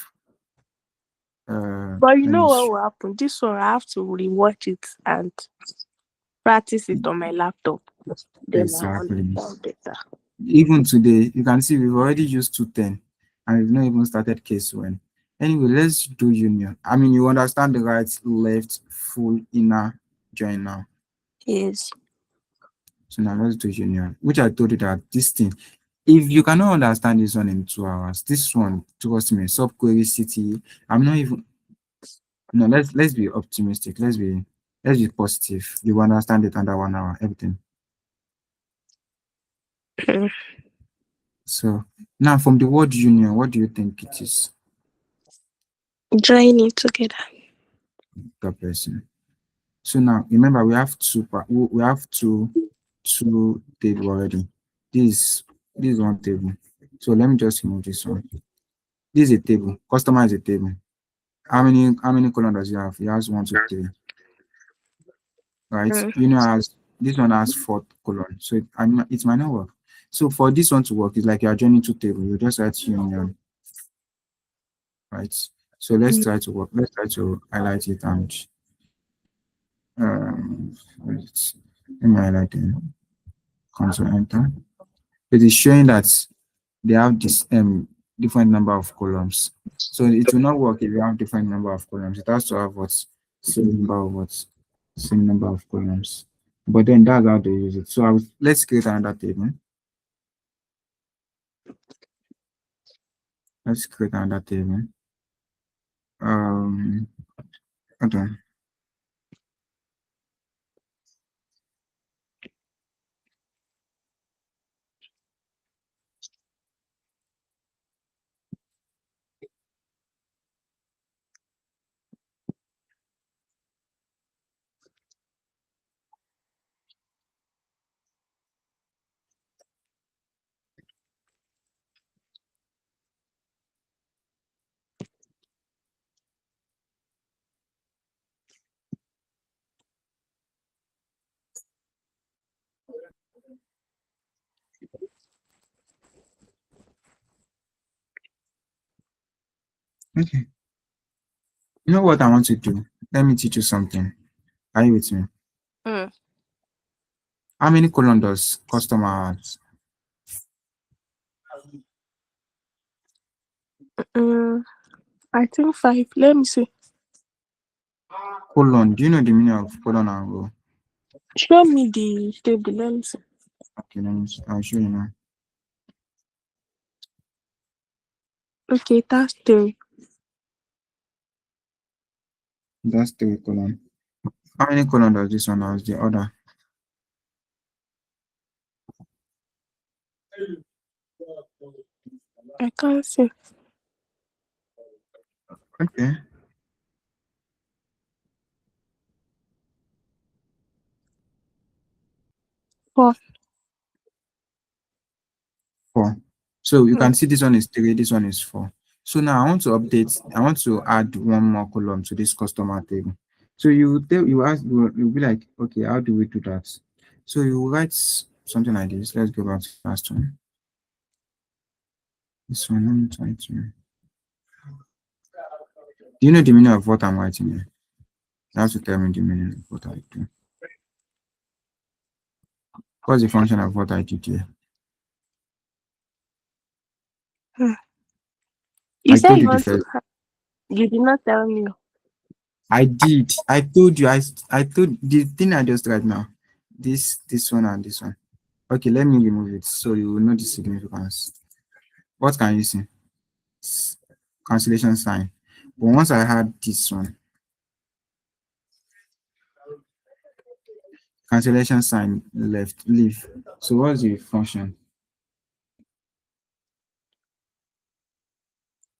But you let know me what will happen? This one I have to rewatch it and practice it on my laptop. Then I exactly. understand better. Even today, you can see we've already used 210 and we've not even started case one. Anyway, let's do union. I mean, you understand the right, left, full, inner, join now. Yes. So now let's do union, which I told you that this thing, if you cannot understand this one in 2 hours, this one, trust me, subquery city, I'm not even, no, let's be optimistic. Let's be positive. You will understand it under 1 hour, everything. So now from the word union, what do you think it is? Join it together. The person. So now remember we have we have two table already. This this is one table. So let me just remove this one. This is a table. Customer is a table. How many column does he have? He has one, two, three. Right? Mm. You know has this one has four column. So it might not work. So for this one to work, it's like you are joining two tables. You just write union, right? So let's Mm. try to work. Let's try to highlight it and wait. Let me highlight it. Console enter. It is showing that they have this different number of columns. So it will not work if you have different number of columns. It has to have what same number of what same number of columns. But then that's how they use it. So let's create another table. Let's create another table. Um okay. Okay. You know what I want to do? Let me teach you something. Are you with me? Mm. How many columns does customer has? Mm. I think five. Let me see. Colon. Do you know the meaning of colon and row? Show me the table. Let me see. Okay, I'll show you now. Okay, that's three. That's three colon. How many colon does this one has? The other. I can't see. Okay. Four. Four. So you Mm. can see this one is three, this one is four. So now I want to add one more column to this customer table. So you'll be like, okay, how do we do that? So you write something like this. Let's go back to the last one. This one, let me try to. Do you know the meaning of what I'm writing here? You have to tell me the meaning of what I do. What's the function of what I did here? Mm. You I said told you you the want to. first. You did not tell me. I did. I told you. I told the thing I just right now. This one and this one. Okay, let me remove it so you will know the significance. What can you see? S- Cancellation sign. But once I had this one, cancellation sign left, leave. So what's the function?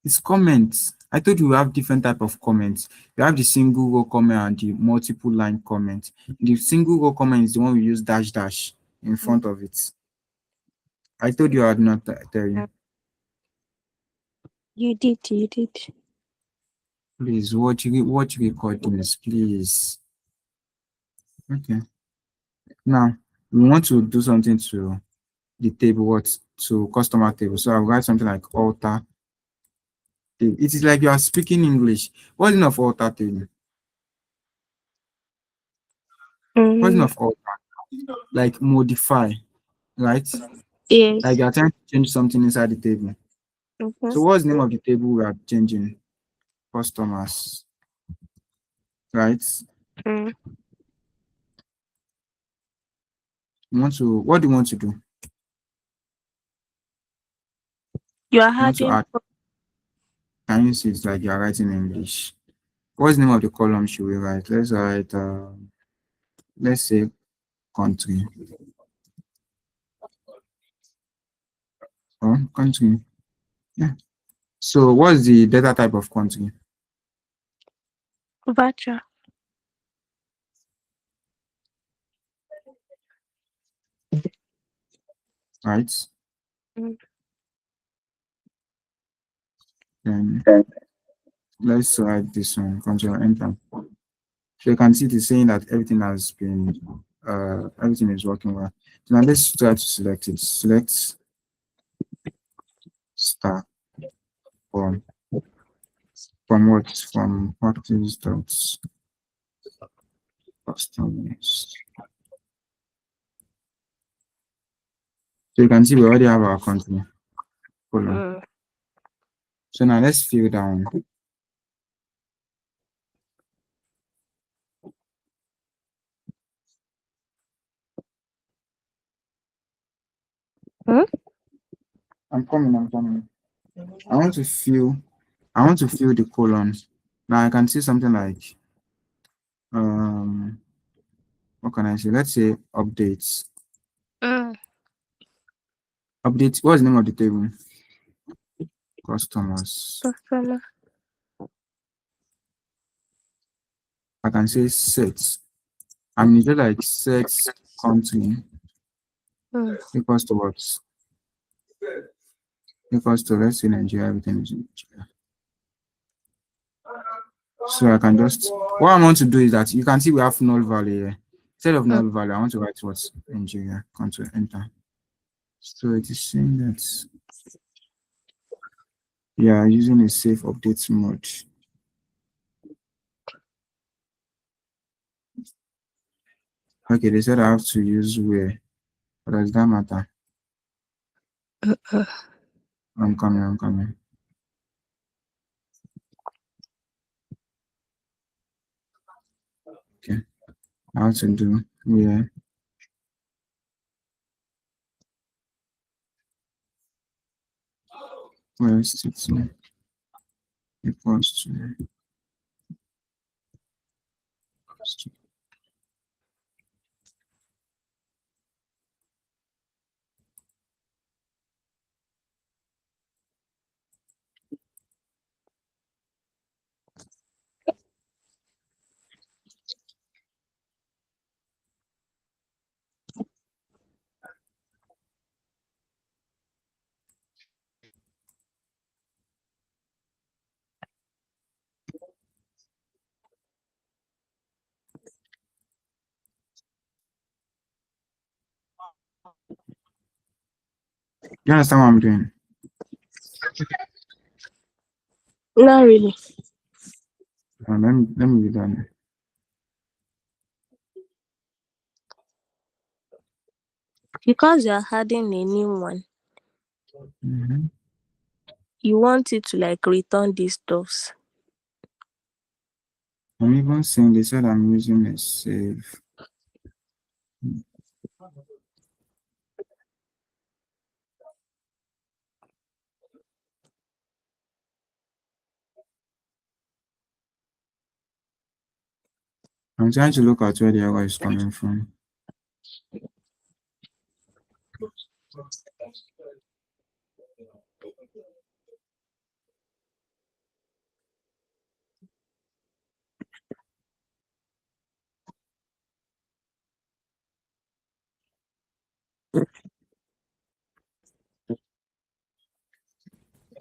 It's comments. I told you we have different type of comments. You have the single row comment and the multiple line comment. The single row comment is the one we use dash dash in front of it. I told you I would not tell you. You did. You did. Please watch recordings, please. Okay. Now we want to do something to the table, what to customer table. So I'll write something like alter It is like you are speaking English. What's enough alter table? What's Mm, enough alter? Like modify, right? Like yes. you are trying to change something inside the table. Mm-hmm. So what's the name of the table we are changing? Customers, right? Mm. What do you want to do? You are You want to adding. add, can you see it's like you are writing English? What's the name of the column should we write? Let's write, let's say country. Oh, country. Yeah. So what's the data type of country, Virtual. right? Mm. Then let's write this one, control enter. So you can see it is saying that everything is working well. So now let's try to select it. Select star from what? From practice dot customers. So you can see we already have our country column. Mm. So now let's fill down. Mm. I'm coming. I want to fill I want to fill the column. Now I can see something like um what can I say? Let's say updates. Mm. Updates. What's the name of the table? Customers. Customer. I can say set. And it's just like set country Mm. equals to what? Equals to, let's say Nigeria, everything is in Nigeria. So I can just, what I want to do is that you can see we have null value here. Instead of Mm. null value, I want to write what? Nigeria. Control enter. So it is saying that we are using a safe update mode. Okay, they said I have to use where. But does that matter? I'm coming. Okay. I have to do where city equals to. You understand what I'm doing? Not really. Let me be done. Because you're adding a new one, Mm-hmm. you want it to like return these stuffs. I'm even saying they said I'm using a save. I'm trying to look at where the error is coming from.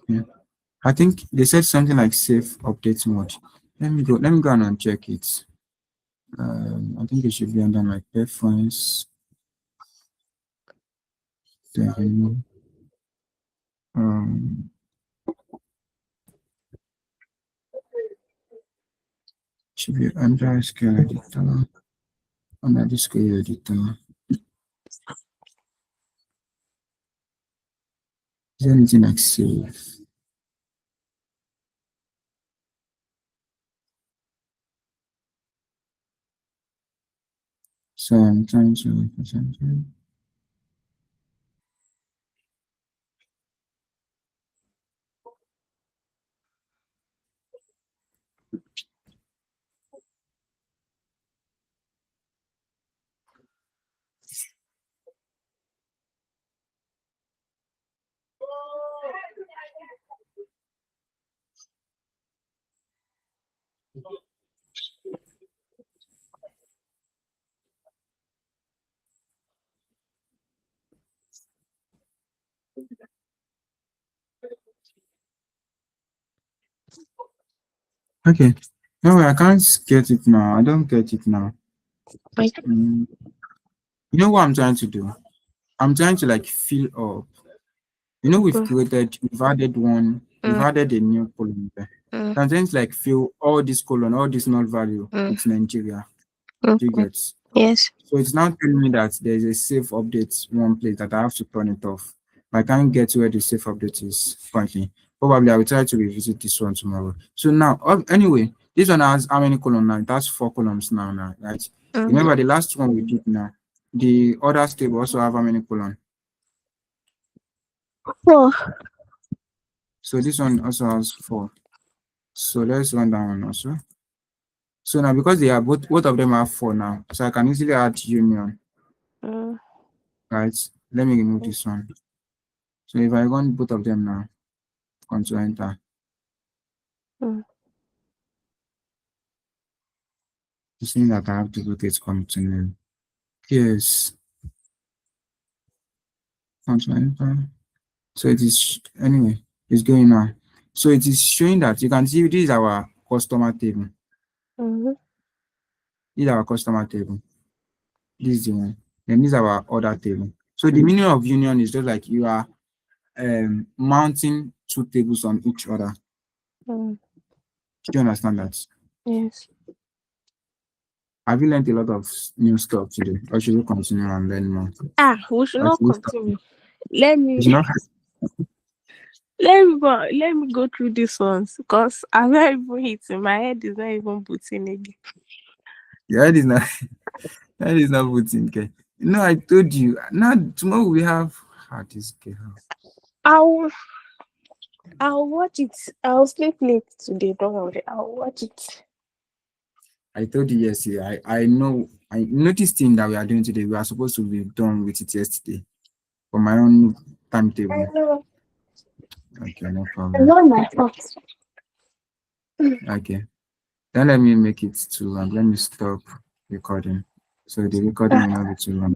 Yeah. I think they said something like safe update mode. Let me go and uncheck it. I think it should be under my preference. Then, um, Should be under SQL editor. Under the SQL editor. Is there anything like save? So I'm trying to look for something. Okay. No, I can't get it now. I don't get it now. Like, Mm. You know what I'm trying to do? I'm trying to like fill up. You know, mm, we've added one, we've mm, added a new column there. mm, So I'm trying to like fill all this column, all this null value mm, with Nigeria. mm, Do you mm. get? Yes. So it's now telling me that there's a safe update one place that I have to turn it off. I can't get where the safe update is currently. Probably I will try to revisit this one tomorrow. So now, anyway, this one has how many columns now? That's 4 columns now, right? Mm. Remember the last one we did now. The other table also have how many columns? Oh. So this one also has 4. So let's run that one also. So now because they are both of them have 4 now, so I can easily add union, Mm, right? Let me remove this one. So if I run both of them now, control enter. mm, It's saying that I have to duplicate continue. Yes, control enter. So it is anyway, it's going now. So it is showing that you can see this is our customer table. mm, This is our customer table. This is the one. Then this is our order table. So the meaning of union is just like you are mounting 2 tables on each other. mm. Do you understand that? Yes. Have you learned a lot of new stuff today, or should we continue and learn more? Ah, we should Or not should we stop? continue. Let You me should not. let me go through this ones because I'm not even hitting. My head is not even booting again. Your head is not. That is not putting okay. No, I told you. Now tomorrow we have this girl. I'll I'll watch it. I'll sleep late today. Don't worry. I'll watch it. I told you yesterday. I know. I noticed thing that we are doing today. We are supposed to be done with it yesterday for my own I timetable. know. Okay, no It's problem. not my fault. Okay, then let me make it too long. Let me stop recording so the recording will not be too long.